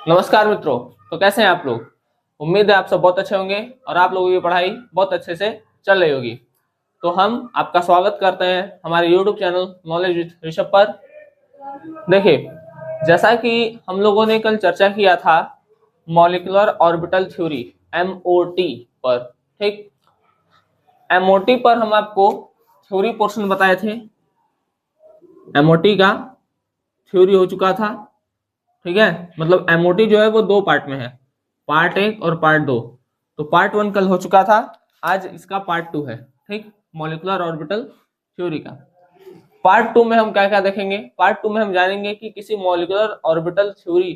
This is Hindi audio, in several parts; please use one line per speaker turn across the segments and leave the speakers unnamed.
नमस्कार मित्रों। तो कैसे हैं आप लोग। उम्मीद है आप सब बहुत अच्छे होंगे और आप लोगों की पढ़ाई बहुत अच्छे से चल रही होगी। तो हम आपका स्वागत करते हैं हमारे YouTube channel knowledge with Rishabh पर। देखिए, जैसा कि हम लोगों ने कल चर्चा किया था मॉलिक्यूलर ऑर्बिटल थ्योरी MOT पर। ठीक, MOT पर हम आपको थ्योरी पोर्शन बताए थे। MOT का थ्योरी हो चुका था। ठीक है, मतलब एमओटी जो है वो दो पार्ट में है, पार्ट 1 और पार्ट 2। तो पार्ट 1 कल हो चुका था, आज इसका पार्ट 2 है। ठीक, मॉलिक्यूलर ऑर्बिटल थ्योरी का पार्ट 2 में हम क्या क्या देखेंगे। पार्ट 2 में हम जानेंगे कि किसी मॉलिक्यूलर ऑर्बिटल थ्योरी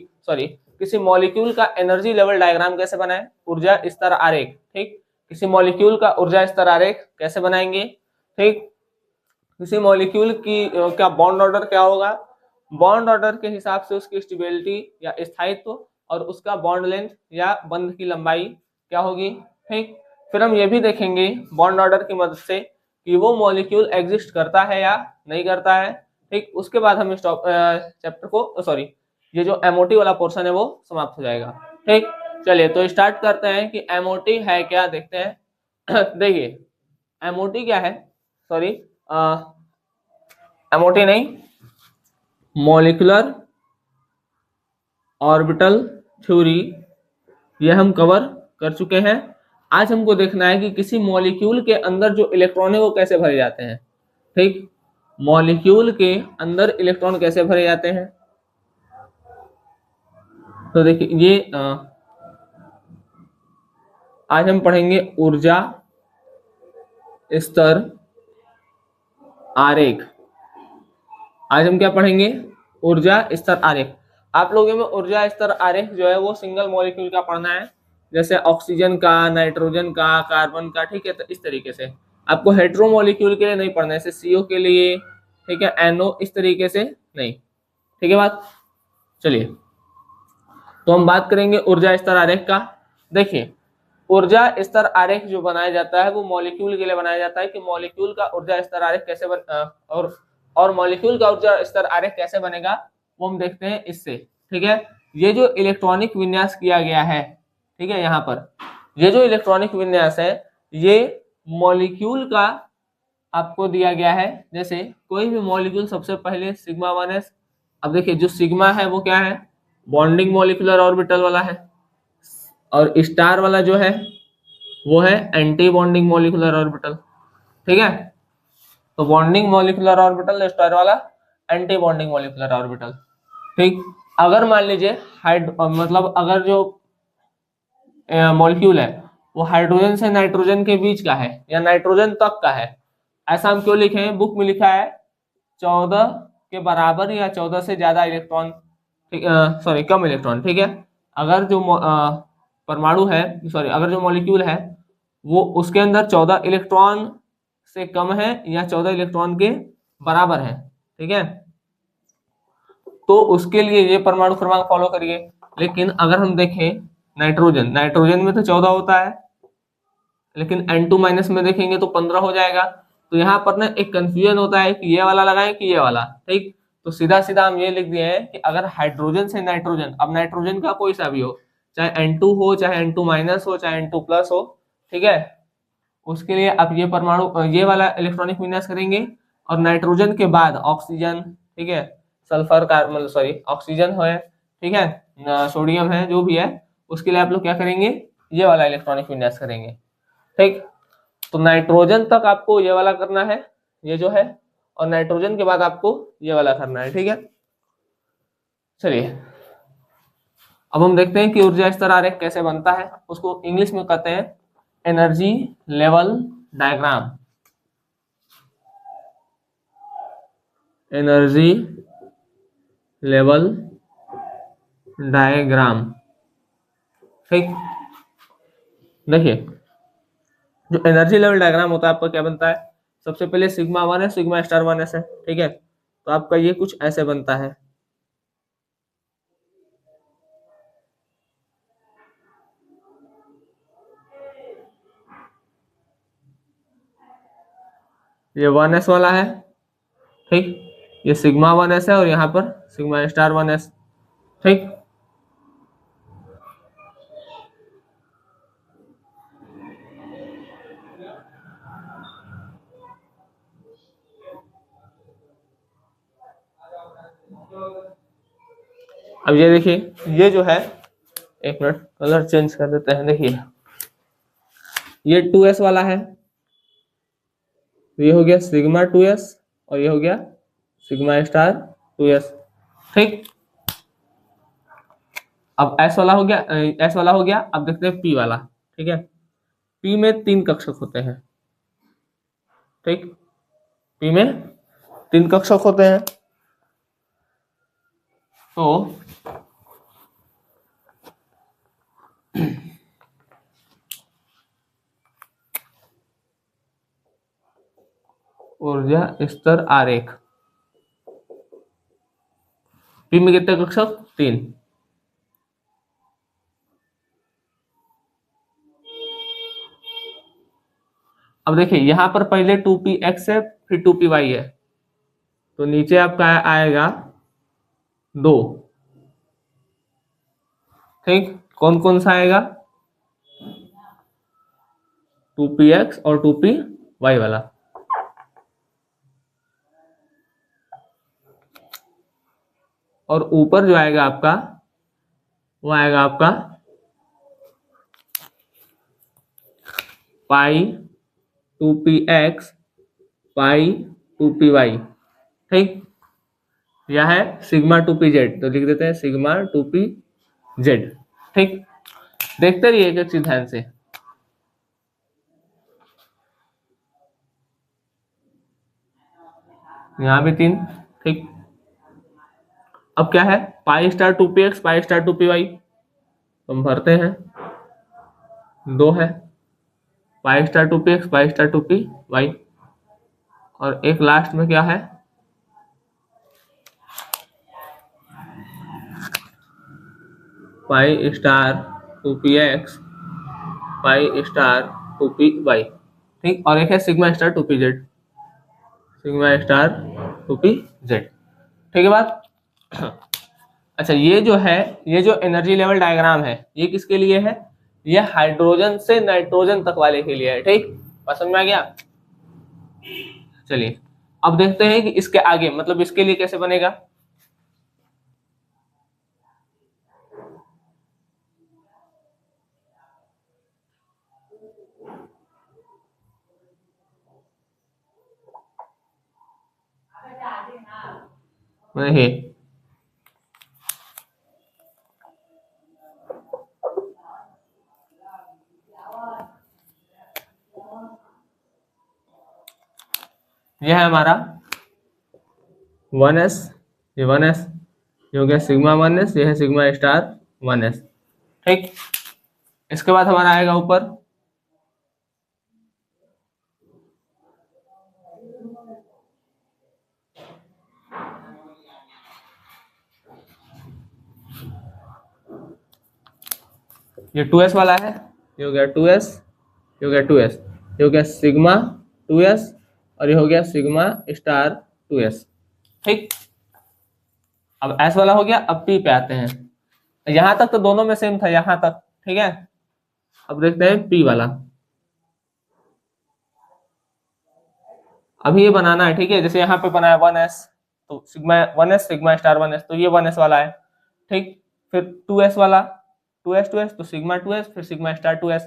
किसी मॉलिक्यूल का एनर्जी लेवल डायग्राम कैसे बनाए, ऊर्जा स्तर आरेख। ठीक, किसी मॉलिक्यूल का ऊर्जा स्तर आरेख कैसे बनाएंगे। ठीक, किसी मॉलिक्यूल की क्या बॉन्ड ऑर्डर क्या होगा, बॉन्ड ऑर्डर के हिसाब से उसकी स्टेबिलिटी या स्थायित्व और उसका बॉन्ड लेंथ या बंध की लंबाई क्या होगी। ठीक, फिर हम ये भी देखेंगे बॉन्ड ऑर्डर की मदद से कि वो मॉलिक्यूल एग्जिस्ट करता है या नहीं करता है। ठीक, उसके बाद हम इस चैप्टर को ये जो एमओटी वाला पोर्शन है वो समाप्त हो जाएगा। ठीक, चलिए तो स्टार्ट करते हैं कि एमओटी है क्या, देखते हैं। देखिए, एमओटी क्या है, एमओटी नहीं, मॉलिक्यूलर ऑर्बिटल थ्योरी, ये हम कवर कर चुके हैं। आज हमको देखना है कि किसी मॉलिक्यूल के अंदर जो इलेक्ट्रॉन है वो कैसे भरे जाते हैं। ठीक, मॉलिक्यूल के अंदर इलेक्ट्रॉन कैसे भरे जाते हैं। तो देखिए ये आज हम पढ़ेंगे ऊर्जा स्तर आरेख। आज हम क्या पढ़ेंगे, ऊर्जा स्तर आरेख। आप लोगों में ऊर्जा स्तर आरेख जो है वो सिंगल मॉलिक्यूल का पढ़ना है, जैसे ऑक्सीजन का, नाइट्रोजन का, कार्बन का। ठीक है, तो इस तरीके से आपको हेट्रो मॉलिक्यूल के लिए नहीं पढ़ना है, जैसे CO के लिए, ठीक है, NO, इस तरीके से नहीं। ठीक है बात। चलिए तो हम बात करेंगे ऊर्जा स्तर आरेख का। देखिए, ऊर्जा स्तर आरेख जो बनाया जाता है वो मॉलिक्यूल के लिए बनाया जाता है कि मॉलिक्यूल का ऊर्जा स्तर आरेख कैसे और मॉलिक्यूल का ऊर्जा स्तर आरेख कैसे बनेगा वो हम देखते हैं इससे। ठीक है, ये जो इलेक्ट्रॉनिक विन्यास किया गया है, ठीक है, यहाँ पर ये जो इलेक्ट्रॉनिक विन्यास है ये मॉलिक्यूल का आपको दिया गया है। जैसे कोई भी मॉलिक्यूल सबसे पहले सिग्मा 1s, अब देखिए जो सिग्मा है वो क्या है, बॉन्डिंग मॉलिक्यूलर ऑर्बिटल वाला है, और स्टार वाला जो है वो है एंटी बॉन्डिंग मॉलिक्यूलर ऑर्बिटल। ठीक है, तो बॉन्डिंग मॉलिक्यूलर ऑर्बिटल, स्टार वाला एंटी बॉन्डिंग मॉलिक्यूलर ऑर्बिटल। ठीक, अगर मान लीजिए मतलब अगर जो मॉलिक्यूल है वो हाइड्रोजन से नाइट्रोजन के बीच का है या नाइट्रोजन तक का है, ऐसा हम क्यों लिखे हैं, बुक में लिखा है 14 के बराबर या 14 से ज्यादा इलेक्ट्रॉन, ठीक, कम इलेक्ट्रॉन। ठीक है, अगर जो परमाणु है, अगर जो मॉलिक्यूल है वो उसके अंदर 14 इलेक्ट्रॉन से कम है या 14 इलेक्ट्रॉन के बराबर है, ठीक है, तो उसके लिए ये परमाणु क्रमांक फॉलो करिए। लेकिन अगर हम देखें नाइट्रोजन, नाइट्रोजन में तो 14 होता है, लेकिन N2 माइनस में देखेंगे तो 15 हो जाएगा। तो यहाँ पर ना एक कंफ्यूजन होता है कि ये वाला लगाएं कि ये वाला। ठीक, तो सीधा सीधा हम ये लिख दिए हैं कि अगर हाइड्रोजन से नाइट्रोजन, अब नाइट्रोजन का कोई सा भी हो, चाहे N2 हो, चाहे N2 माइनस हो, चाहे N2 प्लस हो, ठीक है, उसके लिए आप ये परमाणु ये वाला इलेक्ट्रॉनिक विन्यास करेंगे। और नाइट्रोजन के बाद ऑक्सीजन, ठीक है, सल्फर कार्बन ऑक्सीजन है, ठीक है, सोडियम है, जो भी है, उसके लिए आप लोग क्या करेंगे, ये वाला इलेक्ट्रॉनिक विन्यास करेंगे। ठीक, तो नाइट्रोजन तक आपको ये वाला करना है, ये जो है, और नाइट्रोजन के बाद आपको ये वाला करना है। ठीक है, चलिए अब हम देखते हैं कि ऊर्जा स्तर आरेख कैसे बनता है। उसको इंग्लिश में कहते हैं energy level diagram. Energy level diagram. ठीक, देखिए जो एनर्जी लेवल डायग्राम होता है आपका क्या बनता है, सबसे पहले सिग्मा 1 है, सिग्मा स्टार 1s है। ठीक है, तो आपका ये कुछ ऐसे बनता है। ये 1s वाला है, ठीक, ये सिग्मा 1s है और यहाँ पर सिग्मा स्टार 1s। ठीक, अब ये देखिए, ये जो है, एक मिनट कलर चेंज कर देते हैं। देखिए ये 2s वाला है, ये हो गया सिग्मा 2s, और ये हो गया सिग्मा स्टार 2s। ठीक, अब s वाला हो गया, s वाला हो गया। अब देखते हैं p वाला। ठीक है, p में 3 कक्षक होते हैं। ठीक, p में 3 कक्षक होते हैं। तो ऊर्जा स्तर आरेख, p में कितने कक्षक? 3। अब देखिए यहाँ पर पहले 2px है, फिर 2py है, तो नीचे आपका आएगा 2। ठीक, कौन कौन सा आएगा? 2px और 2py वाला। और ऊपर जो आएगा आपका, वो आएगा आपका पाई 2px पाई 2py। ठीक, यह है सिग्मा 2pz, तो लिख देते हैं सिग्मा 2pz। ठीक, देखते रहिए एक एक चीज ध्यान से। यहाँ भी 3। ठीक, अब क्या है? Pi star 2px pi star 2py, हम भरते हैं। 2 है, pi star 2px pi star 2py, और एक लास्ट में क्या है? Pi star 2px pi star 2py। ठीक, और एक है sigma star 2pz, sigma star 2pz। ठीक है बात। अच्छा, ये जो है, ये जो एनर्जी लेवल डायग्राम है, ये किसके लिए है? ये हाइड्रोजन से नाइट्रोजन तक वाले के लिए है। ठीक, बात समझ में आ गया? चलिए अब देखते हैं कि इसके आगे, मतलब इसके लिए कैसे बनेगा। देखिए यह है हमारा 1s, ये 1s, ये हो गया सिग्मा 1s, ये है सिग्मा स्टार 1s। ठीक, इसके बाद हमारा आएगा ऊपर ये 2s वाला है, ये हो गया 2s, ये हो गया 2s, ये हो गया सिग्मा 2s, और ये हो गया सिग्मा स्टार 2s। ठीक, अब s वाला हो गया। अब p पे आते हैं। यहां तक तो दोनों में सेम था, यहां तक। ठीक है, अब देखते हैं p वाला। अभी ये बनाना है। ठीक है, जैसे यहाँ पे बनाया 1s, तो sigma 1s sigma star 1s, तो ये 1s वाला है। ठीक, फिर 2s वाला, 2s तो सिग्मा 2s, फिर सिग्मा स्टार 2s।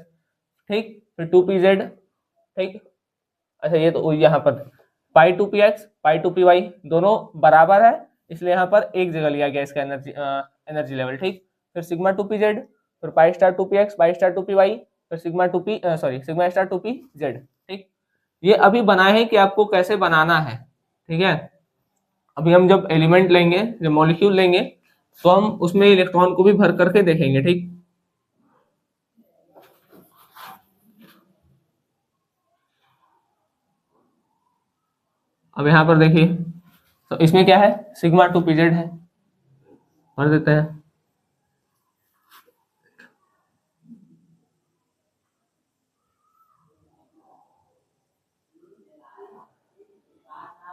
ठीक, फिर 2pz। ठीक, अच्छा ये तो यहाँ पर पाई 2px पाई 2py दोनों बराबर है, इसलिए यहाँ पर एक जगह लिया गया इसका एनर्जी लेवल। ठीक, फिर सिग्मा 2pz, फिर pi star 2px pi star 2py, फिर sigma 2p sorry sigma star 2pz। ठीक, ये अभी बनाए हैं कि आपको कैसे बनाना है। ठीक है, अभी हम जब एलिमेंट लेंगे, जब मॉलिक्यूल लेंगे, तो हम उसमें इलेक्ट्रॉन को भी भर करके देखेंगे। ठीक, अब यहाँ पर देखिए, तो इसमें क्या है? सिग्मा 2pz है, भर देते हैं।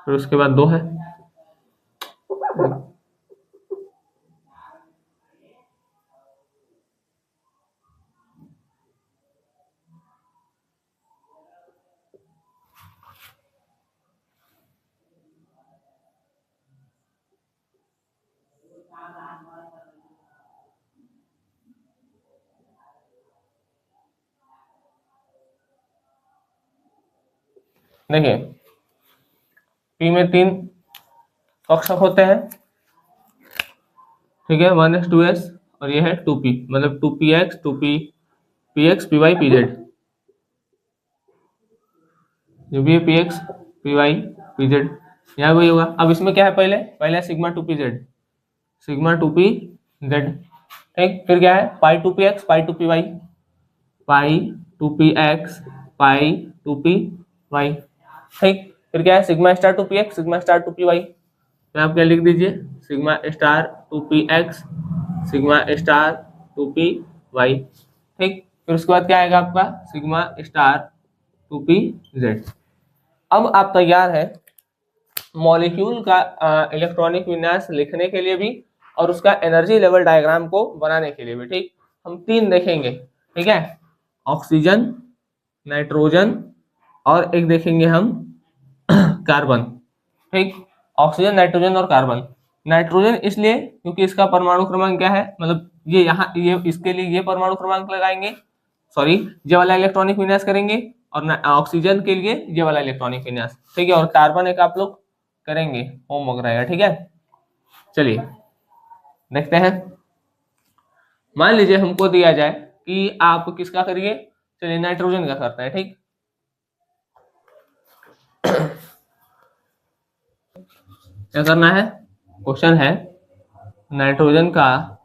फिर उसके बाद 2 है, देखिए पी में 3 कक्षक होते हैं, ठीक है, 1s 2s, और ये है 2p, मतलब 2px 2px py pz, जो भी है px py pz, यहाँ वही होगा। अब इसमें क्या है, पहले सिग्मा 2pz, सिग्मा 2pz, ठीक। फिर क्या है, पाई 2px पाई 2py, पाई 2px पाई 2py, ठीक। फिर क्या है, sigma star 2px sigma star 2py, तो आप क्या लिख दीजिए, sigma star 2px sigma star 2py, ठीक। फिर उसके बाद क्या आएगा आपका, सिग्मा स्टार 2pz। अब आप तैयार है मॉलिक्यूल का इलेक्ट्रॉनिक विन्यास लिखने के लिए भी और उसका एनर्जी लेवल डायग्राम को बनाने के लिए भी, ठीक। हम 3 देखेंगे, ठीक है, ऑक्सीजन, नाइट्रोजन और एक देखेंगे हम कार्बन, ठीक। ऑक्सीजन, नाइट्रोजन और कार्बन। नाइट्रोजन इसलिए क्योंकि इसका परमाणु क्रमांक क्या है, मतलब ये यहाँ ये इसके लिए ये परमाणु क्रमांक लगाएंगे, सॉरी ये वाला इलेक्ट्रॉनिक विन्यास करेंगे, और ऑक्सीजन के लिए ये वाला इलेक्ट्रॉनिक विन्यास, ठीक है, और कार्बन एक आप लोग करेंगे, होमवर्क रहेगा, ठीक है। चलिए देखते हैं। मान लीजिए हमको दिया जाए कि आप किसका करिए, चलिए नाइट्रोजन का करते हैं, ठीक। क्या करना है, क्वेश्चन है नाइट्रोजन का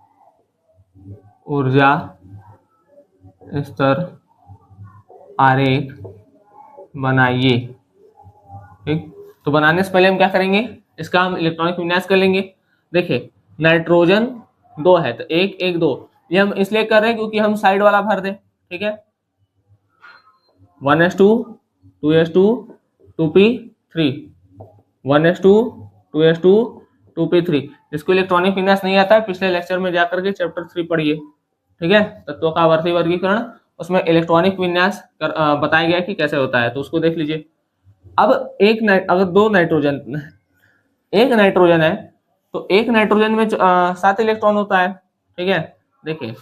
ऊर्जा स्तर आरेख बनाइए, ठीक। तो बनाने से पहले हम क्या करेंगे, इसका हम इलेक्ट्रॉनिक विन्यास कर लेंगे। देखिए नाइट्रोजन 2 है तो 1 1 2, ये हम इसलिए कर रहे हैं क्योंकि हम साइड वाला भर दें, ठीक है, 1s2 2s2 2p3 1s2 2s2 2p3। इसको इलेक्ट्रॉनिक विन्यास नहीं आता है, पिछले लेक्चर में जाकर के चैप्टर 3 पढ़िए, ठीक है, तत्वों का आवर्ती वर्गीकरण, उसमें इलेक्ट्रॉनिक विन्यास बताया गया कि कैसे होता है, तो उसको देख लीजिए। अब अगर 2 नाइट्रोजन, एक नाइट्रोजन है तो एक नाइट्रोजन में 7 इलेक्ट्रॉन होता है, ठीक है। देखिए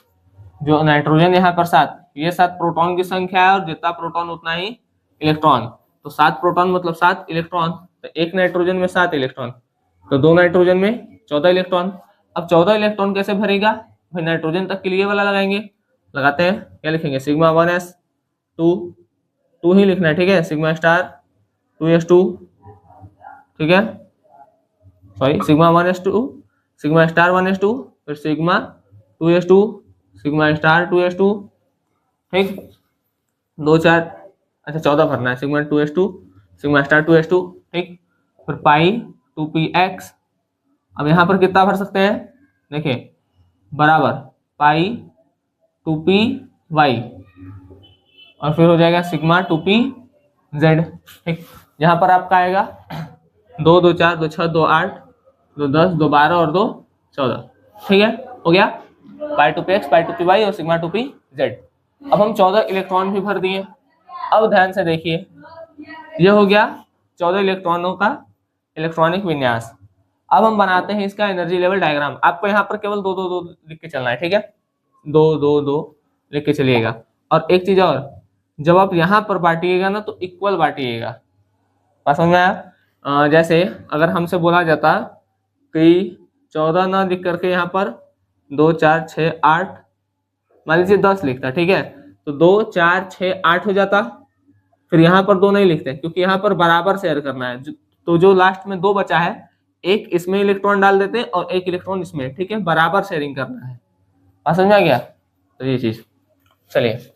जो नाइट्रोजन यहाँ पर 7, ये 7 प्रोटॉन की संख्या है और जितना प्रोटॉन उतना ही इलेक्ट्रॉन, तो 7 प्रोटॉन मतलब 7 इलेक्ट्रॉन, तो एक नाइट्रोजन में 7 इलेक्ट्रॉन, तो 2 नाइट्रोजन में 14 इलेक्ट्रॉन। अब 14 इलेक्ट्रॉन कैसे भरेगा भाई, नाइट्रोजन तक के लिए वाला लगाएंगे, लगाते हैं, क्या लिखेंगे, सिग्मा 1s2 2 ही लिखना है, ठीक है, सिग्मा स्टार 2s2, ठीक है, sorry sigma 1s2 sigma star 1s2, फिर sigma 2s2 sigma star 2s2, ठीक, 2 4, अच्छा 14 भरना है, sigma 2s2 sigma star 2s2, ठीक। फिर पाई 2px, अब यहाँ पर कितना भर सकते हैं, देखिए बराबर पाई 2py, और फिर हो जाएगा सिग्मा 2pz, ठीक। यहाँ पर आपका आएगा 2 2 4 2 6 2 8 2 10 2 12 और 2 14, ठीक है, हो गया पाई 2px पाई 2py और सिग्मा 2pz। अब हम 14 इलेक्ट्रॉन भी भर दिए। अब ध्यान से देखिए, ये हो गया 14 इलेक्ट्रॉनों का इलेक्ट्रॉनिक विन्यास। अब हम बनाते हैं इसका एनर्जी लेवल डायग्राम। आपको यहाँ पर केवल 2 2 2 लिख के चलना है, ठीक है, 2 2 2 लिख के चलिएगा। और एक चीज और, जब आप यहाँ पर बांटिएगा ना तो इक्वल बांटिएगा, बात समझ में आया। जैसे अगर हमसे बोला जाता कि 14 ना लिख करके यहाँ पर 2 4 6 8 मान लीजिए 10 लिखता, ठीक है, तो 2 4 6 8 हो जाता। फिर यहाँ पर 2 नहीं लिखते क्योंकि यहाँ पर बराबर शेयर करना है, तो जो लास्ट में 2 बचा है, एक इसमें इलेक्ट्रॉन डाल देते हैं और एक इलेक्ट्रॉन इसमें, ठीक है, बराबर शेयरिंग करना है, बात समझ में आ गया। तो ये चीज, चलिए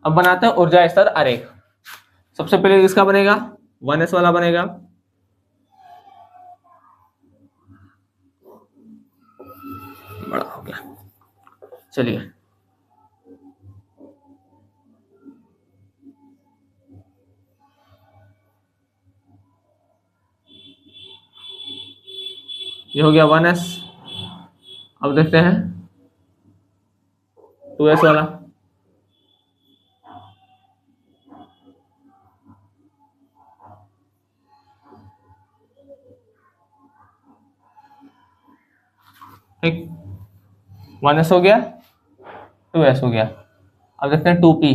अब बनाते हैं ऊर्जा स्तर आरेख। सबसे पहले इसका बनेगा 1s वाला बनेगा, बड़ा हो गया, चलिए ये हो गया 1s। अब देखते हैं 2s वाला, ठीक, 1s हो गया 2s हो गया। अब देखते हैं 2p,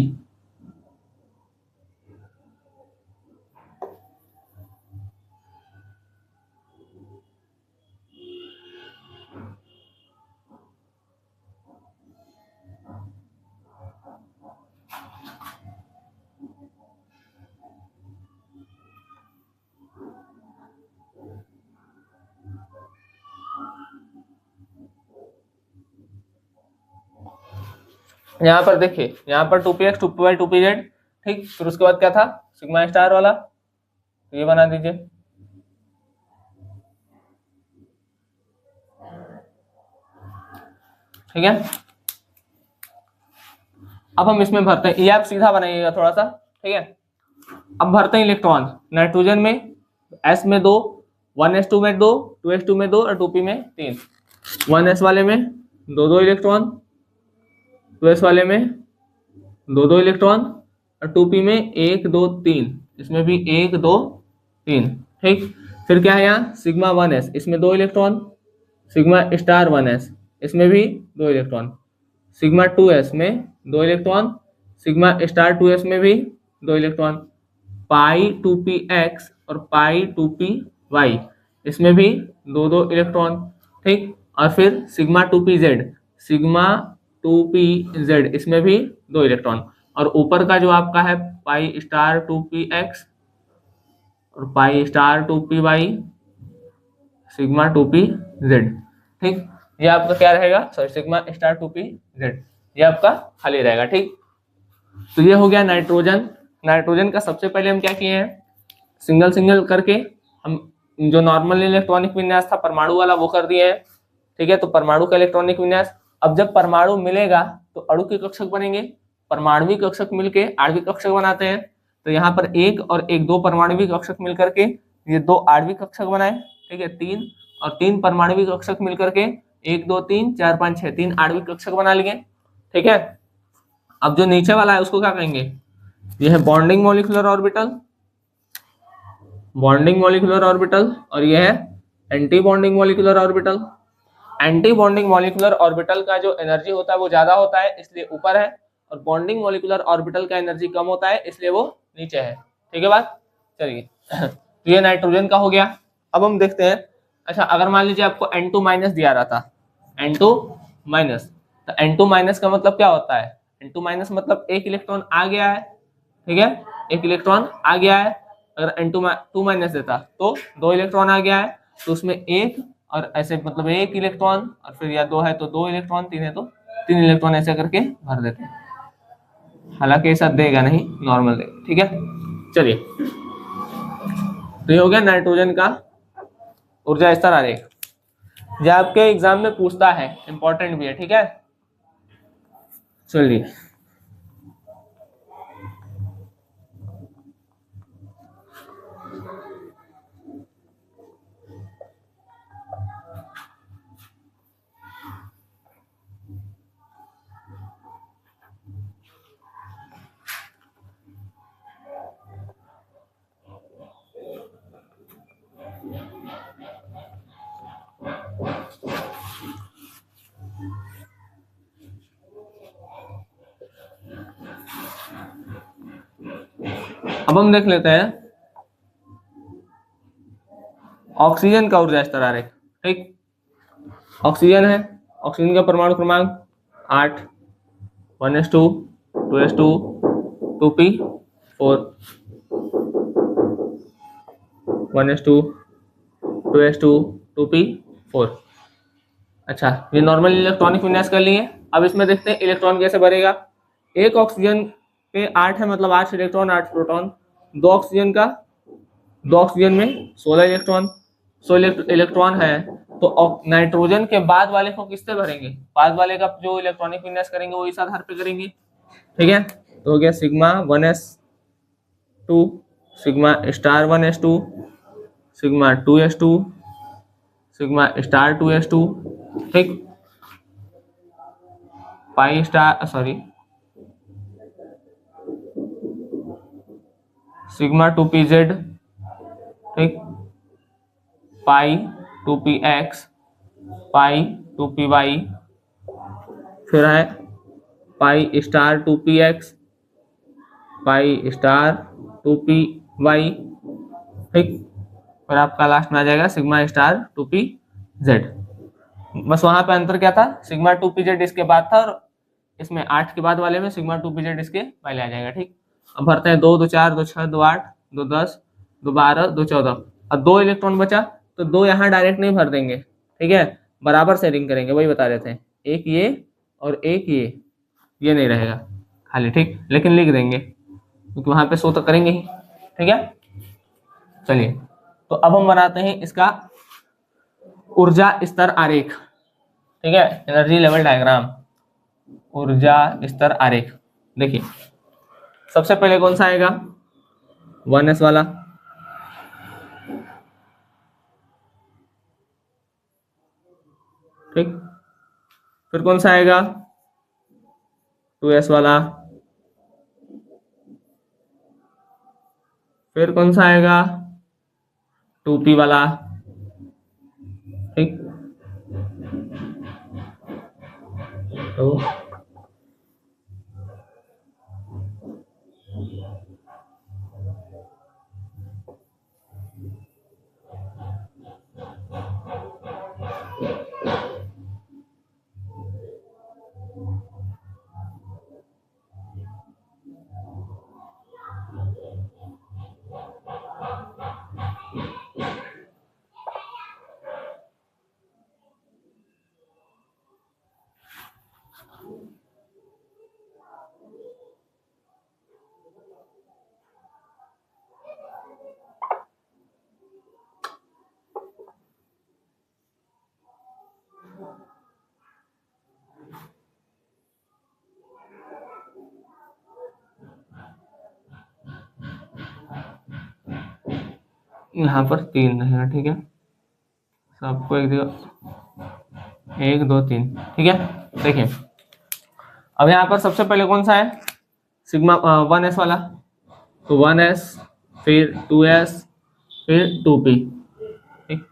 यहाँ पर देखिए, यहाँ पर 2px 2py 2pz, ठीक। फिर उसके बाद क्या था, सिग्मा स्टार वाला, तो ये बना दीजिए। ठीक है, अब हम इसमें भरते हैं, ये आप सीधा बनाइएगा थोड़ा सा, ठीक है। अब भरते हैं इलेक्ट्रॉन, नाइट्रोजन में s में 2, 1s2 में 2, 2s2 में 2 और 2p में 3। 1s वाले में 2 इलेक्ट्रॉन, 2s वाले में 2 इलेक्ट्रॉन और 2p में 1 2 3, इसमें भी 1 2 3, ठीक। फिर क्या है यहाँ, सिग्मा 1s, इसमें 2 इलेक्ट्रॉन, सिग्मा स्टार 1s, इसमें भी 2 इलेक्ट्रॉन, सिग्मा 2s में 2 इलेक्ट्रॉन, सिग्मा स्टार 2s में भी 2 इलेक्ट्रॉन, पाई 2px और पाई 2py, इसमें भी 2 इलेक्ट्रॉन, ठीक। और फिर सिग्मा 2pz, सिग्मा 2pz, इसमें भी 2 इलेक्ट्रॉन, और ऊपर का जो आपका है पाई स्टार 2px और pi star 2py, sigma 2pz, ठीक। ये आपका क्या रहेगा, सॉरी सिग्मा स्टार 2pz, ये आपका खाली रहेगा, ठीक। तो ये हो गया नाइट्रोजन। नाइट्रोजन का सबसे पहले हम क्या किए हैं, सिंगल सिंगल करके हम जो नॉर्मल इलेक्ट्रॉनिक विन्यास था परमाणु वाला वो कर दिए हैं, ठीक है। तो परमाणु का इलेक्ट्रॉनिक विन्यास, अब जब परमाणु मिलेगा तो अणु के कक्षक बनेंगे, परमाणुविक कक्षक मिलके आणविक कक्षक बनाते हैं। तो यहाँ पर 1 और 1 2 परमाणुविक कक्षक मिलकर के ये 2 आणविक कक्षक बनाए, ठीक है। 3 और 3 परमाणुविक कक्षक मिलकर के 1 2 3 4 5 6 3 आणविक कक्षक बना लिए, ठीक है। अब जो नीचे वाला है उसको क्या कहेंगे, ये है bonding molecular orbital, bonding molecular orbital, और ये है anti bonding molecular orbital. Anti bonding molecular orbital का जो एनर्जी होता है वो ज्यादा होता है इसलिए ऊपर है, और बॉन्डिंग मॉलिक्यूलर ऑर्बिटल का एनर्जी कम होता है इसलिए वो नीचे है, ठीक है बात। चलिए तो ये नाइट्रोजन का हो गया। अब हम देखते हैं, अच्छा अगर मान लीजिए आपको N2 माइनस दिया रहा था, N2 माइनस, तो N2 माइनस का मतलब क्या होता है, N2 माइनस मतलब 1 इलेक्ट्रॉन आ गया है, ठीक है, 1 इलेक्ट्रॉन आ गया है। अगर N2 2 माइनस देता तो 2 इलेक्ट्रॉन आ गया है, तो उसमें 1 और ऐसे मतलब 1 इलेक्ट्रॉन, और फिर या 2 है तो 2 इलेक्ट्रॉन, 3 है तो 3 इलेक्ट्रॉन, ऐसे करके भर देते हैं। हालांकि ऐसा देगा नहीं, नॉर्मल देगा, ठीक है। चलिए तो ये हो गया नाइट्रोजन का ऊर्जा स्तर आरेख, जो आपके एग्जाम में पूछता है, इंपॉर्टेंट भी है, ठीक है। चलिए अब हम देख लेते हैं ऑक्सीजन का ऊर्जा स्तर आरेख, ठीक। ऑक्सीजन है, ऑक्सीजन का परमाणु क्रमांक 8, 1s2 2s2 2p4, 1s2 2s2 2p4। अच्छा ये नॉर्मल इलेक्ट्रॉनिक विन्यास कर लिए। अब इसमें देखते हैं इलेक्ट्रॉन कैसे भरेगा। एक ऑक्सीजन पे 8 है, मतलब 8 इलेक्ट्रॉन 8 प्रोटॉन, 2 ऑक्सीजन का, 2 ऑक्सीजन में 16 इलेक्ट्रॉन, 16 इलेक्ट्रॉन है। तो नाइट्रोजन के बाद वाले को किससे भरेंगे, बाद वाले का जो इलेक्ट्रॉनिक विन्यास करेंगे वो इस आधार पे करेंगे, ठीक है। तो हो गया sigma 1s2, sigma star 1s2, sigma 2s2, sigma star 2s2, ठीक। Pi star sorry sigma 2pz, ठीक, पाई 2px, पाई 2py, फिर है pi star 2px, pi star 2py, ठीक। और आपका लास्ट में आ जाएगा सिग्मा स्टार 2pz। बस वहां पे अंतर क्या था, सिग्मा 2pz इसके बाद था और इसमें 8 के बाद वाले में सिग्मा 2pz इसके पहले आ जाएगा, ठीक। अब भरते हैं 2 2 4 2 6 2 8 2 10 2 12 2 14, अब 2 इलेक्ट्रॉन बचा तो 2 यहाँ डायरेक्ट नहीं भर देंगे, ठीक है, बराबर शेयरिंग करेंगे, वही बता रहे थे, एक ये और एक ये, ये नहीं रहेगा खाली, ठीक, लेकिन लिख देंगे क्योंकि वहां पे शो तो करेंगे ही, ठीक है। चलिए, तो अब हम बनाते हैं इसका ऊर्जा स्तर आरेख, ठीक है, एनर्जी लेवल डायग्राम, ऊर्जा स्तर आरेख। देखिए, सबसे पहले कौन सा आएगा, 1s वाला, ठीक। फिर कौन सा आएगा, 2s वाला। फिर कौन सा आएगा, 2p वाला, ठीक। तो यहाँ पर 3 रहेगा, ठीक है, सबको एक जगह 1 2 3, ठीक है। देखिए, अब यहाँ पर सबसे पहले कौन सा है, सिग्मा 1s वाला, तो 1s, फिर 2s, फिर 2p, ठीक,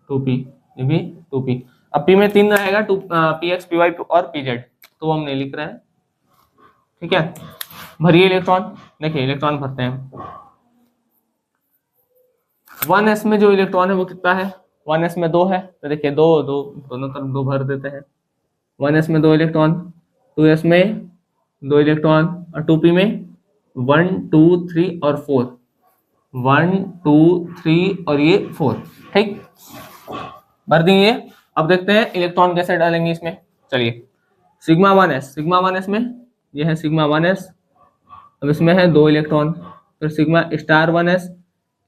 2p, ये भी 2p। अब p में 3 रहेगा, 2 px py और pz, तो वो हम नहीं लिख रहे हैं, ठीक है। भरिए इलेक्ट्रॉन, देखिए इलेक्ट्रॉन भरते हैं। 1s में जो इलेक्ट्रॉन है वो कितना है, 1s में 2 है, तो देखिए 2 2 दोनों तरफ 2 भर देते हैं। 1s में 2 इलेक्ट्रॉन, 2s में 2 इलेक्ट्रॉन, और 2p में 1 2 3 और 4, 1 2 3 और ये 4, ठीक, भर दिए। अब देखते हैं इलेक्ट्रॉन कैसे डालेंगे इसमें। चलिए, सिग्मा 1s में ये है सिग्मा 1s, अब इसमें है 2 इलेक्ट्रॉन। फिर सिग्मा स्टार 1s,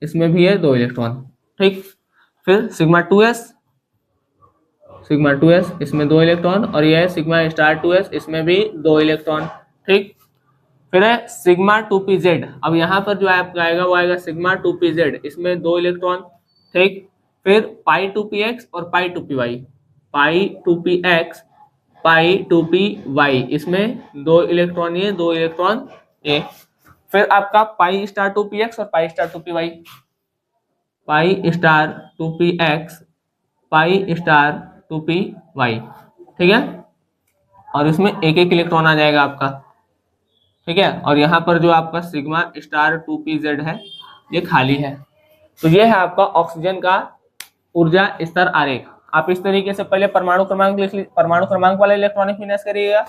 इसमें भी है 2 इलेक्ट्रॉन, ठीक। फिर सिग्मा 2s, इसमें 2 इलेक्ट्रॉन, और यह है सिग्मा स्टार 2s, इसमें भी 2 इलेक्ट्रॉन, ठीक। फिर है सिग्मा 2pz, अब यहाँ पर जो आपका आएगा वो आएगा सिग्मा 2pz, इसमें 2 इलेक्ट्रॉन, ठीक। फिर पाई 2px और पाई 2py, पाई 2px पाई 2py, इसमें 2 इलेक्ट्रॉन ये, 2 इलेक्ट्रॉन ये। फिर आपका पाई स्टार 2px और pi star 2py, pi star 2px pi star 2py, ठीक है, और इसमें एक एक इलेक्ट्रॉन आ जाएगा आपका, ठीक है। और यहाँ पर जो आपका सिग्मा स्टार 2pz है ये खाली है। तो ये है आपका ऑक्सीजन का ऊर्जा स्तर आरेख। आप इस तरीके से पहले परमाणु क्रमांक लिख लीजिए, परमाणु क्रमांक वाला इलेक्ट्रॉनिक विन्यास करिएगा,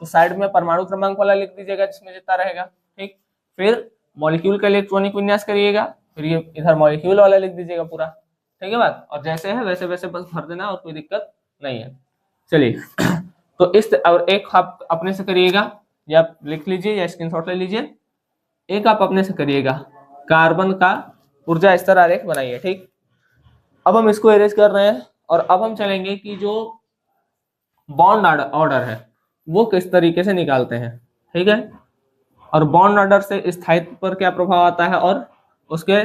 तो साइड में परमाणु क्रमांक वाला लिख दीजिएगा जिसमें जितना रहेगा, ठीक। फिर मॉलिक्यूल का इलेक्ट्रॉनिक विन्यास करिएगा, फिर ये इधर मॉलिक्यूल वाला लिख दीजिएगा पूरा, ठीक है बात। और जैसे है वैसे वैसे बस भर देना और कोई दिक्कत नहीं है। चलिए, तो इस और एक आप अपने से करिएगा, या आप लिख लीजिए या स्क्रीनशॉट ले लीजिए, एक आप अपने से करिएगा, कार्बन का ऊर्जा स्तर आरेख बनाइए, ठीक। अब हम इसको अरेंज कर रहे हैं और अब हम चलेंगे कि जो बॉन्ड ऑर्डर है वो किस तरीके से निकालते हैं, ठीक है। और बॉन्ड ऑर्डर से स्थायित्व पर क्या प्रभाव आता है और उसके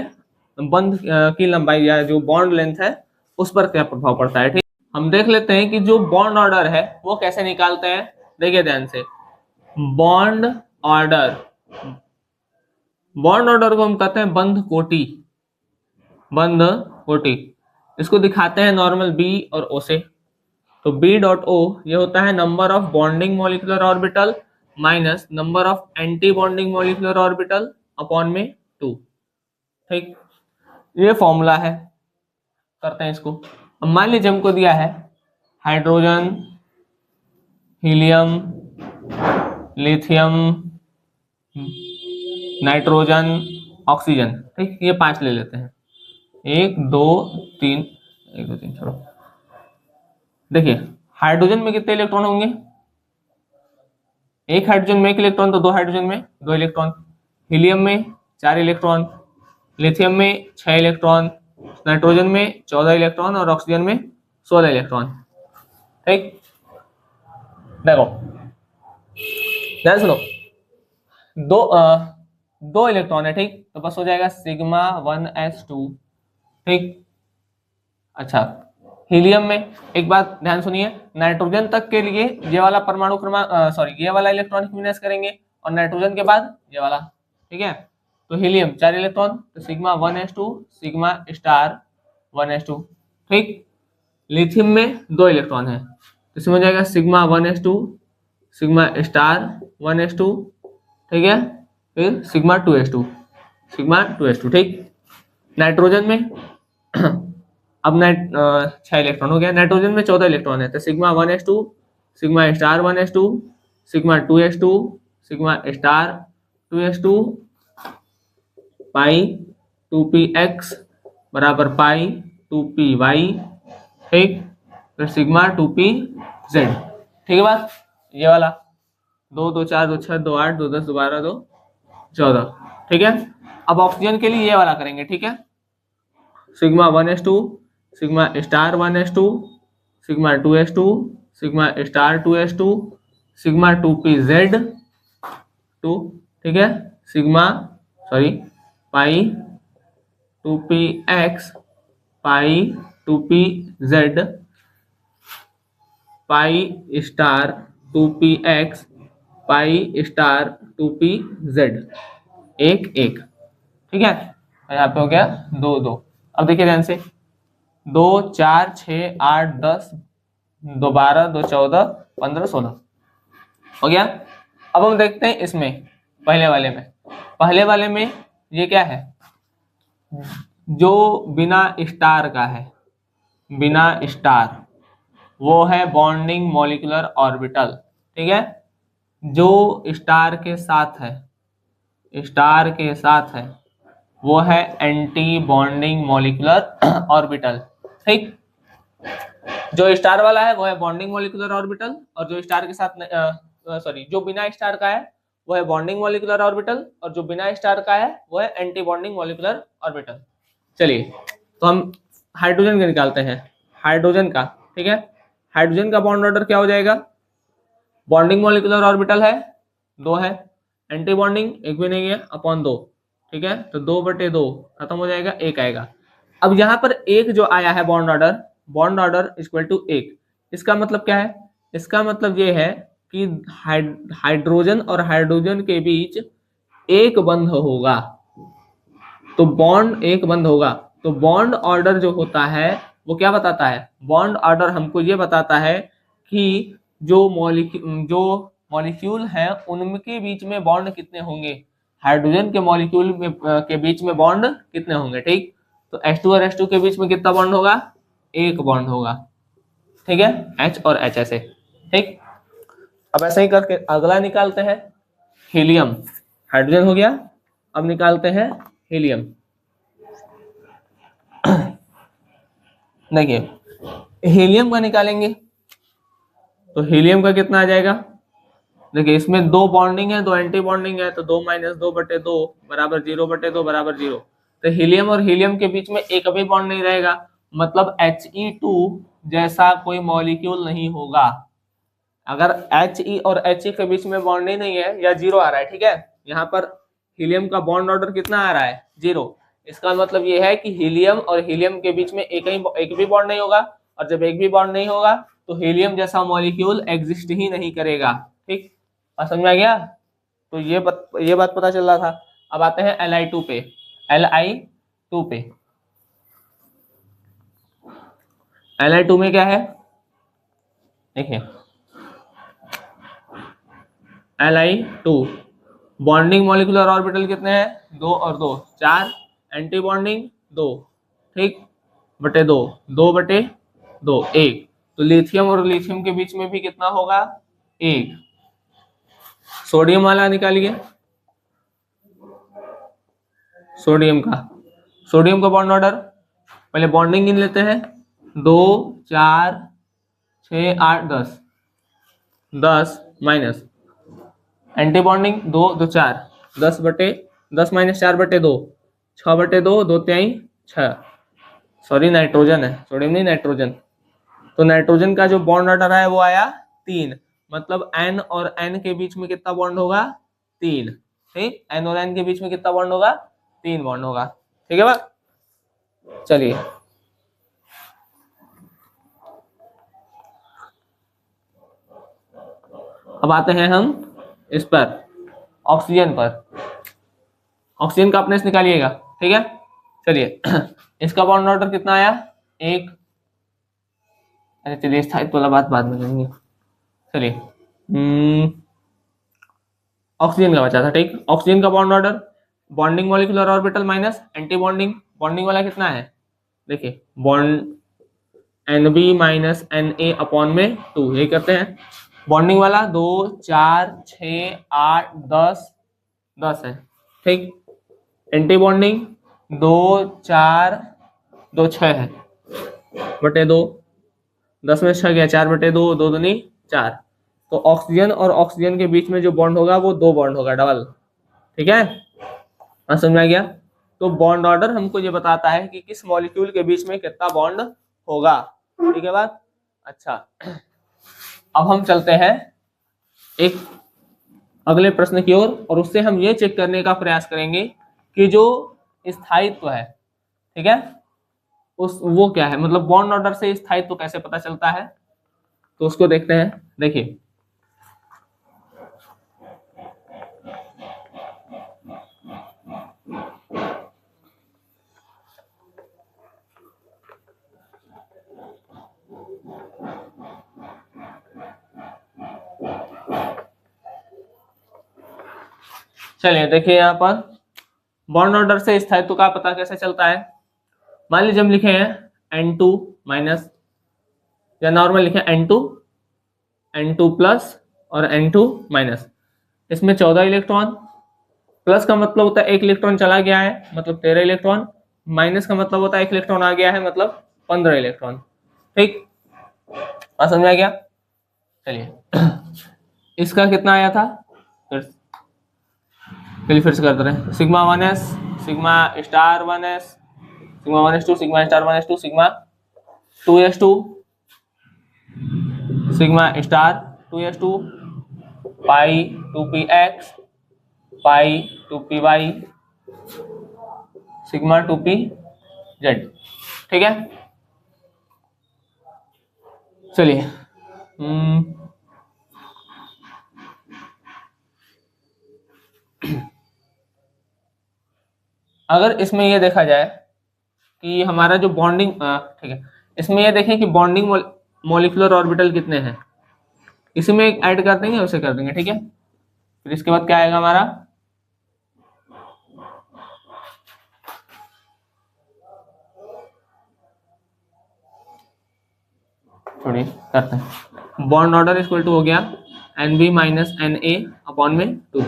बंध की लंबाई या जो बॉन्ड लेंथ है उस पर क्या प्रभाव पड़ता है, ठीक। हम देख लेते हैं कि जो बॉन्ड ऑर्डर है वो कैसे निकालते हैं। देखिए ध्यान से, बॉन्ड ऑर्डर, बॉन्ड ऑर्डर को हम कहते हैं बंध कोटि, बंध कोटि। इसको दिखाते हैं नॉर्मल बी और ओ से। तो बी डॉट ओ ये होता है number of bonding molecular orbital minus number of anti bonding molecular orbital upon में 2, ठीक। ये फॉर्मूला है, करते हैं इसको। अब मान लीजिए हमको दिया है hydrogen, helium, lithium, nitrogen, oxygen, ठीक। ये 5 ले लेते हैं, 1 2 3, 1 2 3 छोड़ो, देखिए हाइड्रोजन में कितने इलेक्ट्रॉन होंगे, एक हाइड्रोजन में एक इलेक्ट्रॉन, तो दो हाइड्रोजन में दो इलेक्ट्रॉन, हीलियम में 4 इलेक्ट्रॉन, लिथियम में 6 इलेक्ट्रॉन, नाइट्रोजन में 14 इलेक्ट्रॉन और ऑक्सीजन में 16 इलेक्ट्रॉन। ठीक, देखो ध्यान सुनो, दो इलेक्ट्रॉन है, ठीक, तो बस हो जाएगा सिग्मा 1s2। ठीक, अच्छा हीलियम में एक बात ध्यान सुनिए, नाइट्रोजन तक के लिए ये वाला परमाणु क्रमांक सॉरी ये वाला इलेक्ट्रॉनिक विन्यास करेंगे और नाइट्रोजन के बाद ये वाला। ठीक है, तो हीलियम 4 इलेक्ट्रॉन, तो sigma 1s2 sigma star 1s2। ठीक, लिथियम में 2 इलेक्ट्रॉन है, तो इसमें हो जाएगा sigma 1s2 sigma star 1s2। ठीक है, फिर सिग्मा 2s2 सिग्मा 2s2। ठीक, नाइट्रोजन में अब 6 इलेक्ट्रॉन हो गया, नाइट्रोजन में 14 इलेक्ट्रॉन है, तो sigma 1s2 sigma star 1s2 sigma 2s2 sigma star 2s2 पाई 2px बराबर पाई 2py। ठीक, फिर सिग्मा 2pz। ठीक है बात, ये वाला 2 2 4 2 6 2 8 2 10 2 12 2 14। ठीक है, अब ऑक्सीजन के लिए ये वाला करेंगे। ठीक है, sigma 1s2 sigma star 1s2 sigma 2s2 sigma star 2s2 sigma 2pz 2। ठीक है, सिग्मा सॉरी पाई 2px पाई 2pz pi star 2px pi star 2pz एक एक। ठीक है, यहाँ पे हो गया 2 2। अब देखिए ध्यान से, 2 4 6 8 10 2 12 2 14 15 16 हो गया। अब हम देखते हैं इसमें पहले वाले में ये क्या है, जो बिना स्टार का है, बिना स्टार, वो है बॉन्डिंग मॉलिक्यूलर ऑर्बिटल। ठीक है, जो स्टार के साथ है, स्टार के साथ है, वो है एंटी बॉन्डिंग मॉलिक्यूलर ऑर्बिटल। ठीक, जो स्टार वाला है वो है बॉन्डिंग मॉलिक्यूलर ऑर्बिटल, और जो स्टार के साथ सॉरी जो बिना स्टार का है वो है बॉन्डिंग मॉलिक्यूलर ऑर्बिटल, और जो बिना स्टार का है वो है एंटी बॉन्डिंग मॉलिक्यूलर ऑर्बिटल। चलिए तो हम हाइड्रोजन का निकालते हैं, हाइड्रोजन का। ठीक है, हाइड्रोजन का बॉन्ड ऑर्डर क्या हो जाएगा, बॉन्डिंग मॉलिक्यूलर ऑर्बिटल है 2 है, एंटी बॉन्डिंग एक भी नहीं है, अपॉन 2। ठीक है, तो 2/2 खत्म हो जाएगा, 1 आएगा। अब यहाँ पर एक जो आया है बॉन्ड ऑर्डर इक्वल टू 1, इसका मतलब क्या है, इसका मतलब ये है कि हाइड्रोजन और हाइड्रोजन के बीच एक बंध होगा, तो बॉन्ड एक बंध होगा। तो बॉन्ड ऑर्डर जो होता है वो क्या बताता है, बॉन्ड ऑर्डर हमको ये बताता है कि जो मॉलिक्यूल है उनके बीच में बॉन्ड कितने होंगे, हाइड्रोजन के मॉलिक्यूल में के बीच में बॉन्ड कितने होंगे। ठीक, तो H2 और H2 के बीच में कितना बॉन्ड होगा, एक बॉन्ड होगा। ठीक है, H और H ऐसे। ठीक, अब ऐसे ही करके अगला निकालते हैं, हीलियम। हाइड्रोजन हो गया, अब निकालते हैं हीलियम। देखिए हीलियम का निकालेंगे तो हीलियम का कितना आ जाएगा, देखिए इसमें 2 बॉन्डिंग है 2 एंटी बॉन्डिंग है, तो 2 - 2/2 बराबर 0/2 बराबर 0। तो हीलियम और हीलियम के बीच में एक भी बॉन्ड नहीं रहेगा, मतलब He2 जैसा कोई मॉलिक्यूल नहीं होगा। अगर He और He के बीच में बॉन्ड ही नहीं है या 0 आ रहा है, ठीक है, यहाँ पर हीलियम का बॉन्ड ऑर्डर कितना आ रहा है, 0। इसका मतलब ये है कि हीलियम और हीलियम के बीच में एक भी बॉन्ड नहीं होगा, और जब एक भी बॉन्ड नहीं होगा तो हीलियम जैसा मॉलिक्यूल एग्जिस्ट ही नहीं करेगा। ठीक, समझ में आ गया, तो ये बात पता चल रहा था। अब आते हैं Li2 पे, Li2 पे, Li2 में क्या है, देखिए Li2 बॉन्डिंग मॉलिक्यूलर ऑर्बिटल कितने हैं, 2 और 2 4, एंटी बॉन्डिंग 2, ठीक, बटे 2 2/2 1। तो लिथियम और लिथियम के बीच में भी कितना होगा, 1। सोडियम वाला निकालिए, सोडियम का बॉन्ड ऑर्डर, पहले बॉन्डिंग गिन लेते हैं, 2 4 6 8 10, 10 माइनस एंटी बॉन्डिंग 2 2 4, 10 माइनस 4/2, 6/2, 2 तिहाई 6। सॉरी नाइट्रोजन है, सोडियम नहीं नाइट्रोजन। तो नाइट्रोजन का जो बॉन्ड ऑर्डर है वो आया 3, मतलब N और N के बीच में कितना बॉन्ड होगा? 3। ठीक, N और N के बीच में कितना बॉन्ड होगा? 3 बॉन्ड होगा। ठीक है बात। चलिए अब आते हैं हम इस पर, ऑक्सीजन पर। ऑक्सीजन का अपने से निकालिएगा, ठीक है। चलिए इसका बॉन्ड ऑर्डर कितना आया? 1। अरे चलिए स्थायित्व वाला बात बाद में करेंगे। चलिए ऑक्सीजन का बचा था, ठीक। ऑक्सीजन का bond order, bonding molecular orbital minus anti bonding. Bonding वाला कितना है? देखिए bond NB minus NA upon में 2, ये करते हैं। बॉन्डिंग वाला 2 4 6 8 10 है, ठीक। एंटी बॉन्डिंग 2 4 2 6 है बटे 2, 10 में 6 गया, 4/2, 2 दूनी 4। तो ऑक्सीजन और ऑक्सीजन के बीच में जो बॉन्ड होगा वो 2 बॉन्ड होगा, डबल। ठीक है, समझ में आ गया। तो बॉन्ड ऑर्डर हमको ये बताता है कि किस मॉलिक्यूल के बीच में कितना बॉन्ड होगा। ठीक है बात। अच्छा, अब हम चलते हैं एक अगले प्रश्न की ओर, और उससे हम ये चेक करने का प्रयास करेंगे कि जो स्थायित्व है, ठीक है, उस वो क्या है, मतलब बॉन्ड ऑर्डर से स्थायित्व कैसे पता चलता है, तो उसको देखते हैं। देखिए चलिए, देखिए यहाँ पर बॉन्ड ऑर्डर से स्थायित्व का पता कैसे चलता है। मान लीजिए हम लिखे हैं N2 माइनस, या नॉर्मल लिखे N2 प्लस और N2 माइनस। इसमें 14 इलेक्ट्रॉन, प्लस का मतलब होता है 1 इलेक्ट्रॉन चला गया है, मतलब 13 इलेक्ट्रॉन। माइनस का मतलब होता है 1 इलेक्ट्रॉन आ गया है, मतलब 15 इलेक्ट्रॉन। ठीक, समझ में आ गया। चलिए इसका कितना आया था, फिर से करते रहे। Sigma 1s, sigma star 1s, sigma 1s2, sigma star 1s2, sigma 2s2, sigma star 2s2, पाई 2px, पाई 2py, सिग्मा 2pz। ठीक है, चलिए अगर इसमें ये देखा जाए कि हमारा जो बॉन्डिंग, ठीक है, इसमें ये देखें कि बॉन्डिंग मॉलिक्यूलर ऑर्बिटल कितने हैं, इसी में एक ऐड कर देंगे, उसे कर देंगे। ठीक है, फिर इसके बाद क्या आएगा हमारा, थोड़ी करते हैं। बॉन्ड ऑर्डर इक्वल टू हो गया NB माइनस NA अपॉन में 2।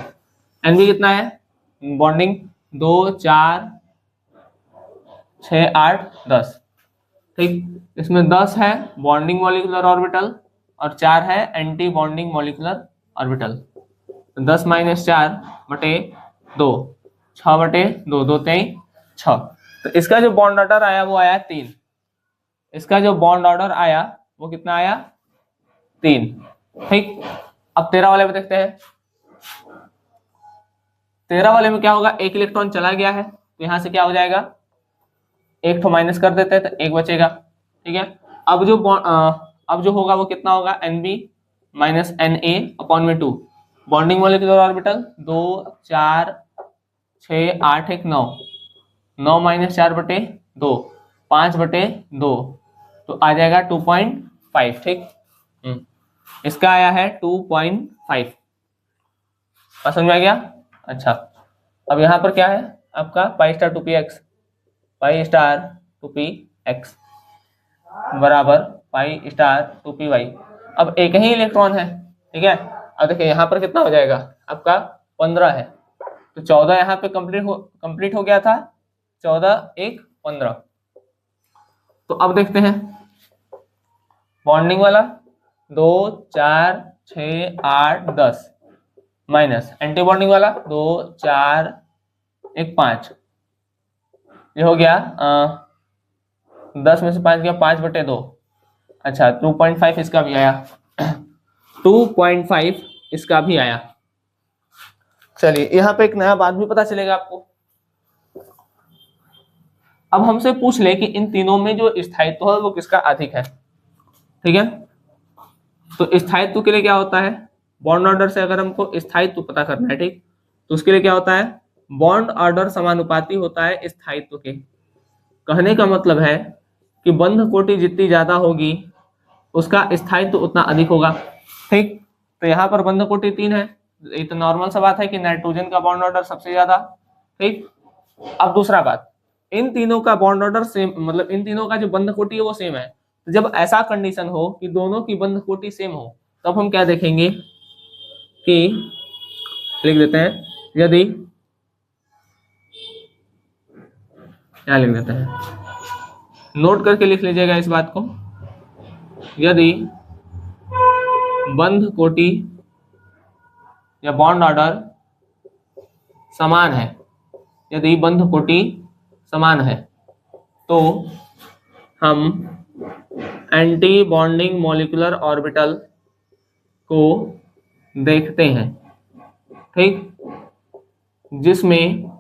NB कितना है, बॉन्डिंग 2 4 6 8 10। ठीक, इसमें 10 है बॉन्डिंग मॉलिक्यूलर ऑर्बिटल और 4 है anti bonding molecular orbital. 10 minus 4/2, 6/2, 2 3 6। तो इसका जो बॉन्ड ऑर्डर आया वो आया 3। इसका जो बॉन्ड ऑर्डर आया वो कितना आया, 3। ठीक, अब 13 वाले में देखते हैं। 13 वाले में क्या होगा, 1 इलेक्ट्रॉन चला गया है, तो यहां से क्या हो जाएगा, एक तो माइनस कर देते हैं तो 1 बचेगा। ठीक है, अब जो होगा वो कितना होगा, NB माइनस NA अपॉन में 2। बॉन्डिंग मॉलिक्यूलर ऑर्बिटल 2 4 6 8 1 9, 9 माइनस 4/2, 5/2, तो आ जाएगा 2.5। ठीक, इसका आया है 2.5। समझ में आ गया। अच्छा, अब यहाँ पर क्या है आपका, pi star 2px, pi star 2px बराबर पाई स्टार 2py। अब एक ही इलेक्ट्रॉन है, ठीक है। अब देखिए यहाँ पर कितना हो जाएगा आपका, 15 है, तो 14 यहाँ पे कंप्लीट हो गया था, 14 1 15। तो अब देखते हैं बॉन्डिंग वाला, 2 4 6 8 10 माइनस एंटी बॉन्डिंग वाला 2 4 1 5, ये हो गया 10 में से 5 गया 5/2। अच्छा 2.5 इसका भी आया 2.5 इसका भी आया। चलिए यहाँ पे एक नया बात भी पता चलेगा आपको। अब हमसे पूछ ले कि इन तीनों में जो स्थायित्व है वो किसका अधिक है। ठीक है, तो स्थायित्व के लिए क्या होता है, बॉन्ड ऑर्डर से अगर हमको स्थायित्व पता करना है, ठीक, तो उसके लिए क्या होता है, बॉन्ड ऑर्डर समानुपाती होता है स्थायित्व के। कहने का मतलब है कि बंध कोटि जितनी ज्यादा होगी उसका स्थायित्व उतना अधिक होगा। ठीक, तो यहाँ पर बंध कोटि 3 है, ये तो नॉर्मल सा बात है कि नाइट्रोजन का बॉन्ड ऑर्डर सबसे ज्यादा। ठीक, अब दूसरा बात, इन तीनों का बॉन्ड ऑर्डर सेम, मतलब इन तीनों का जो बंध कोटि है वो सेम है। तो जब ऐसा कंडीशन हो कि दोनों की बंध कोटि सेम हो, तब हम क्या देखेंगे कि, लिख देते हैं, यदि, क्या लिख देते हैं, नोट करके लिख लीजिएगा इस बात को, यदि बंध कोटि या बॉन्ड ऑर्डर समान है, यदि बंध कोटि समान है तो हम एंटी बॉन्डिंग मॉलिक्यूलर ऑर्बिटल को देखते हैं। ठीक, जिसमें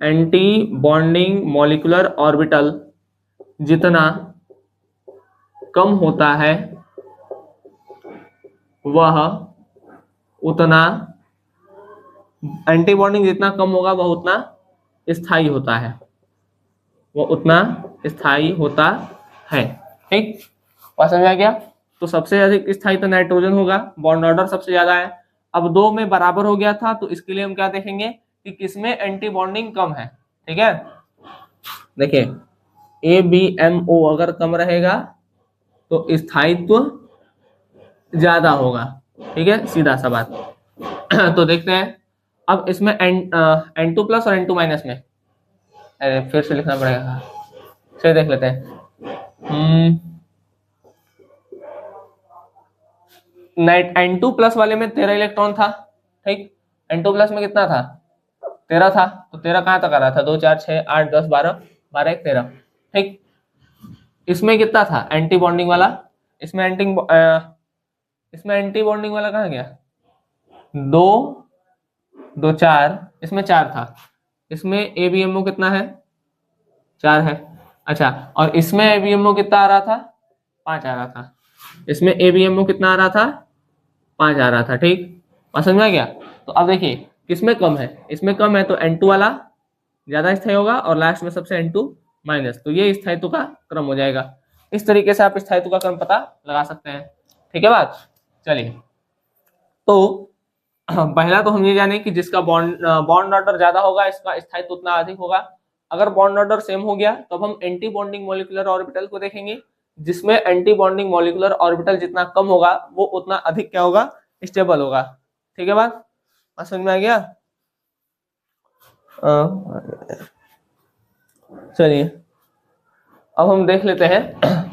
एंटी बॉन्डिंग मॉलिक्यूलर ऑर्बिटल जितना कम होता है वह उतना, एंटी बॉन्डिंग जितना कम होगा वह उतना स्थायी होता है, वह उतना स्थायी होता है। ठीक, बात समझ आ गया। तो सबसे अधिक स्थायी तो नाइट्रोजन होगा, बॉन्ड ऑर्डर सबसे ज्यादा है। अब 2 में बराबर हो गया था, तो इसके लिए हम क्या देखेंगे कि किसमें एंटी बॉन्डिंग कम है। ठीक है, देखिए ABMO अगर कम रहेगा तो स्थायित्व ज्यादा होगा। ठीक है, सीधा सा बात। तो देखते हैं, अब इसमें N2 प्लस और N2 माइनस में, अरे फिर से लिखना पड़ेगा, फिर देख लेते हैं। N2 प्लस वाले में 13 इलेक्ट्रॉन था। ठीक, N2 प्लस में कितना था, 13 था। तो 13 कहाँ तक आ रहा था, 2 4 6 8 10 12 12 1 13। ठीक, इसमें कितना था एंटी बॉन्डिंग वाला, इसमें एंटी बॉन्डिंग वाला कहाँ गया, 2 2 4, इसमें 4 था। इसमें ABMO कितना है, 4 है। अच्छा, और इसमें ABMO कितना आ रहा था, 5 आ रहा था। इसमें ABMO कितना आ रहा था, 5 आ रहा था। ठीक, समझ में आ गया। तो अब देखिए किसमें कम है, इसमें कम है तो N2 वाला ज्यादा स्थायी होगा और लास्ट में सबसे N2 माइनस, तो ये स्थायित्व का क्रम हो जाएगा। इस तरीके से आप स्थायित्व का क्रम पता लगा सकते हैं। ठीक है बात। चलिए, तो पहला तो हम ये जाने कि जिसका बॉन्ड ऑर्डर ज्यादा होगा इसका स्थायित्व उतना अधिक होगा। अगर बॉन्ड ऑर्डर सेम हो गया तो अब हम एंटी बॉन्डिंग मॉलिक्यूलर ऑर्बिटल को देखेंगे, जिसमें एंटी बॉन्डिंग मॉलिक्यूलर ऑर्बिटल जितना कम होगा वो उतना अधिक क्या होगा, स्टेबल होगा। ठीक है बात समझ में आ गया। चलिए अब हम देख लेते हैं,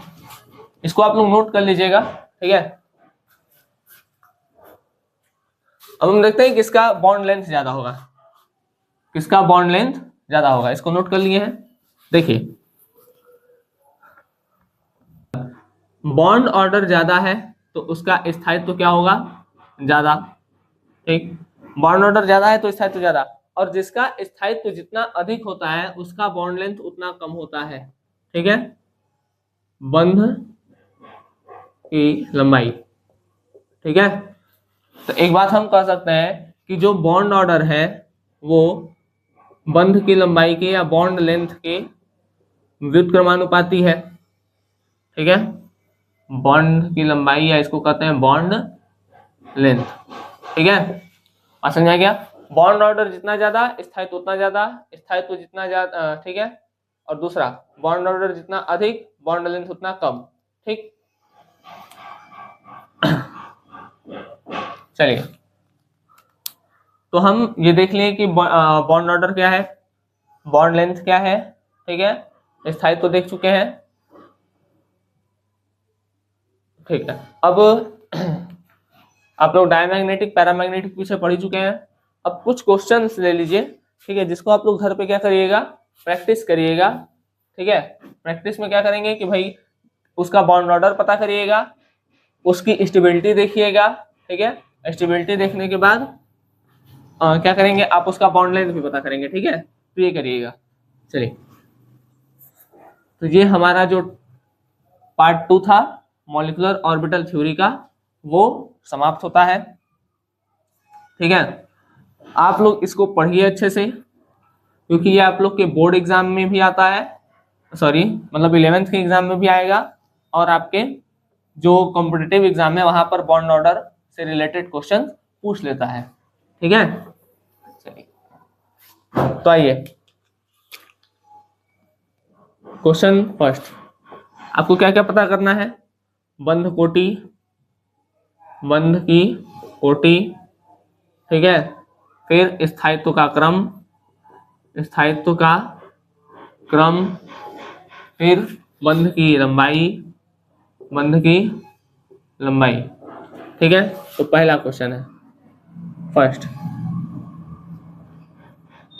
इसको आप लोग नोट कर लीजिएगा। ठीक है, अब हम देखते हैं किसका बॉन्ड लेंथ ज्यादा होगा, किसका बॉन्ड लेंथ ज्यादा होगा, इसको नोट कर लिए हैं। देखिए बॉन्ड ऑर्डर ज्यादा है तो उसका स्थायित्व तो क्या होगा, ज्यादा। ठीक, बॉन्ड ऑर्डर ज्यादा है तो स्थायित्व ज्यादा, और जिसका स्थायित्व जितना अधिक होता है उसका बॉन्ड लेंथ उतना कम होता है। ठीक है, बंध की लंबाई। ठीक है, तो एक बात हम कह सकते हैं कि जो बॉन्ड ऑर्डर है वो बंध की लंबाई के या बॉन्ड लेंथ के व्युत्क्रमानुपाती है। ठीक है, बॉन्ड की लंबाई या इसको कहते हैं बॉन्ड लेंथ। ठीक है, समझ में आ गया। बॉन्ड ऑर्डर जितना ज्यादा स्थायित्व उतना ज्यादा, स्थायित्व जितना ज्यादा, ठीक है, और दूसरा बॉन्ड ऑर्डर जितना अधिक बॉन्ड लेंथ उतना कम। ठीक, चलिए तो हम ये देख लिए कि बॉन्ड ऑर्डर क्या है, बॉन्ड लेंथ क्या है। ठीक है, स्थायित्व देख चुके हैं। ठीक है, अब आप लोग डायमैग्नेटिक पैरामैग्नेटिक पीछे पढ़ ही चुके हैं। अब कुछ क्वेश्चंस ले लीजिए, ठीक है, जिसको आप लोग घर पे क्या करिएगा, प्रैक्टिस करिएगा। ठीक है, प्रैक्टिस में क्या करेंगे कि भाई उसका बॉन्ड ऑर्डर पता करिएगा, उसकी स्टेबिलिटी देखिएगा। ठीक है, स्टेबिलिटी देखने के बाद क्या करेंगे, आप उसका बॉन्ड लेंथ भी पता करेंगे। ठीक है, तो ये करिएगा। चलिए, तो ये हमारा जो पार्ट 2 था मॉलिक्यूलर ऑर्बिटल थ्योरी का, वो समाप्त होता है। ठीक है, आप लोग इसको पढ़िए अच्छे से, क्योंकि ये आप लोग के बोर्ड एग्जाम में भी आता है, सॉरी मतलब 11th के एग्जाम में भी आएगा, और आपके जो कॉम्पिटिटिव एग्जाम है वहां पर बॉन्ड ऑर्डर से रिलेटेड क्वेश्चन पूछ लेता है। ठीक है, चलिए तो आइए क्वेश्चन फर्स्ट। आपको क्या क्या पता करना है, बंध कोटि, बंध की कोटि, ठीक है, फिर स्थायित्व का क्रम, स्थायित्व का क्रम, फिर बंध की लंबाई, बंध की लंबाई। ठीक है, तो पहला क्वेश्चन है first,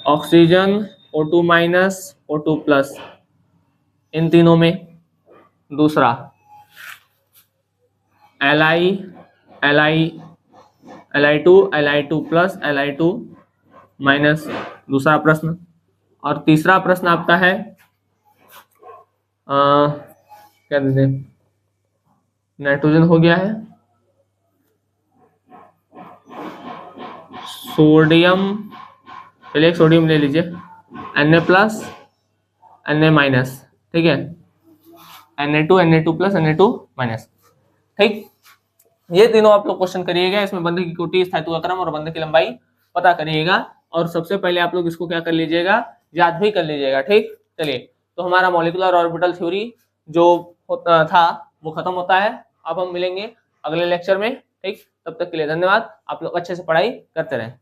oxygen O2 minus O2 plus इन तीनों में। दूसरा Li2 Li2 plus Li2 minus, दूसरा प्रश्न। और तीसरा प्रश्न आपका है क्या देते, नाइट्रोजन हो गया है, सोडियम, चलिए एक सोडियम ले लीजिए, Na प्लस Na माइनस। ठीक है, Na2 प्लस Na2 माइनस। ठीक, ये तीनों आप लोग क्वेश्चन करिएगा, इसमें बंध की कोटि, स्थायित्व का क्रम और बंध की लंबाई पता करिएगा, और सबसे पहले आप लोग इसको क्या कर लीजिएगा, याद भी कर लीजिएगा। ठीक, चलिए, तो हमारा मॉलिक्यूलर ऑर्बिटल थ्योरी जो था वो खत्म होता है। अब हम मिलेंगे अगले लेक्चर में। ठीक, तब तक के लिए धन्यवाद। आप लोग अच्छे से पढ़ाई करते रहें।